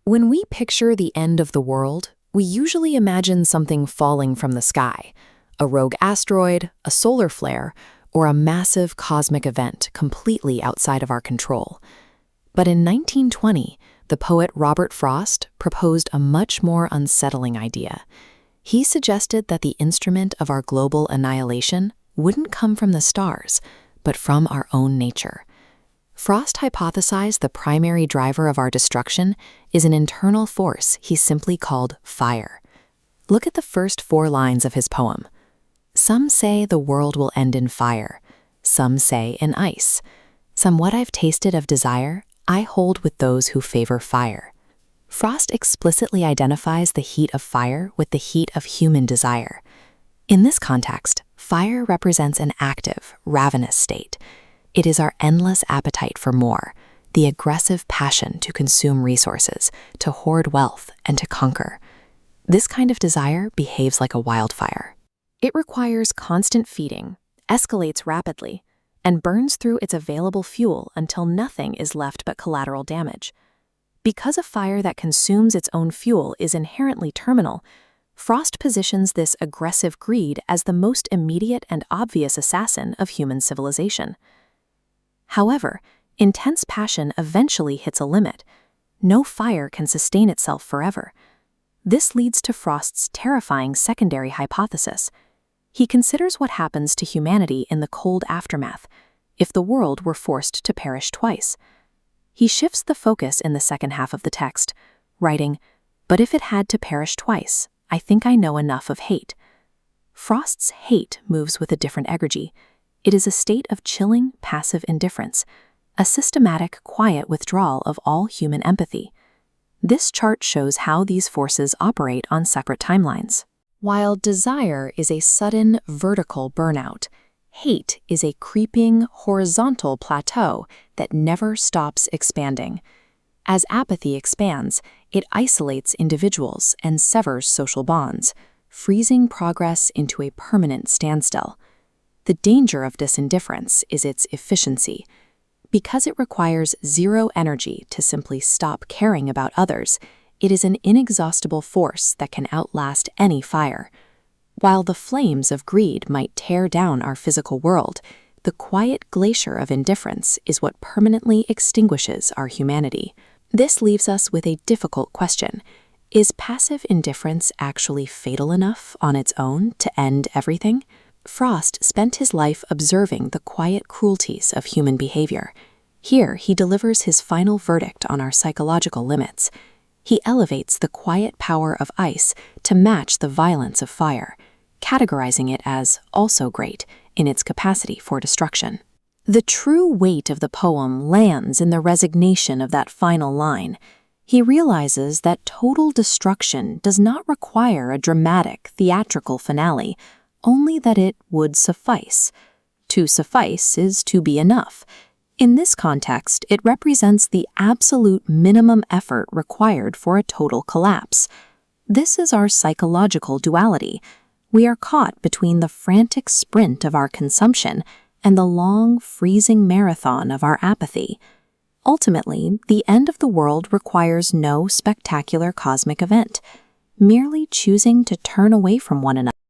When we picture the end of the world, we usually imagine something falling from the sky, a rogue asteroid, a solar flare, or a massive cosmic event completely outside of our control. But in 1920, the poet Robert Frost proposed a much more unsettling idea. He suggested that the instrument of our global annihilation wouldn't come from the stars, but from our own nature. Frost hypothesized the primary driver of our destruction is an internal force he simply called fire. Look at the first 4 lines of his poem. Some say the world will end in fire. Some say in ice. Somewhat I've tasted of desire, I hold with those who favor fire. Frost explicitly identifies the heat of fire with the heat of human desire. In this context, fire represents an active, ravenous state. It is our endless appetite for more, the aggressive passion to consume resources, to hoard wealth, and to conquer. This kind of desire behaves like a wildfire. It requires constant feeding, escalates rapidly, and burns through its available fuel until nothing is left but collateral damage. Because a fire that consumes its own fuel is inherently terminal, Frost positions this aggressive greed as the most immediate and obvious assassin of human civilization. However, intense passion eventually hits a limit. No fire can sustain itself forever. This leads to Frost's terrifying secondary hypothesis. He considers what happens to humanity in the cold aftermath, if the world were forced to perish twice. He shifts the focus in the second half of the text, writing, "But if it had to perish twice, I think I know enough of hate." Frost's hate moves with a different energy. It is a state of chilling, passive indifference, a systematic, quiet withdrawal of all human empathy. This chart shows how these forces operate on separate timelines. While desire is a sudden, vertical burnout, hate is a creeping, horizontal plateau that never stops expanding. As apathy expands, it isolates individuals and severs social bonds, freezing progress into a permanent standstill. The danger of this indifference is its efficiency. Because it requires zero energy to simply stop caring about others, it is an inexhaustible force that can outlast any fire. While the flames of greed might tear down our physical world, the quiet glacier of indifference is what permanently extinguishes our humanity. This leaves us with a difficult question. Is passive indifference actually fatal enough on its own to end everything? Frost spent his life observing the quiet cruelties of human behavior. Here, he delivers his final verdict on our psychological limits. He elevates the quiet power of ice to match the violence of fire, categorizing it as also great in its capacity for destruction. The true weight of the poem lands in the resignation of that final line. He realizes that total destruction does not require a dramatic, theatrical finale, only that it would suffice. To suffice is to be enough. In this context, it represents the absolute minimum effort required for a total collapse. This is our psychological duality. We are caught between the frantic sprint of our consumption and the long, freezing marathon of our apathy. Ultimately, the end of the world requires no spectacular cosmic event. Merely choosing to turn away from one another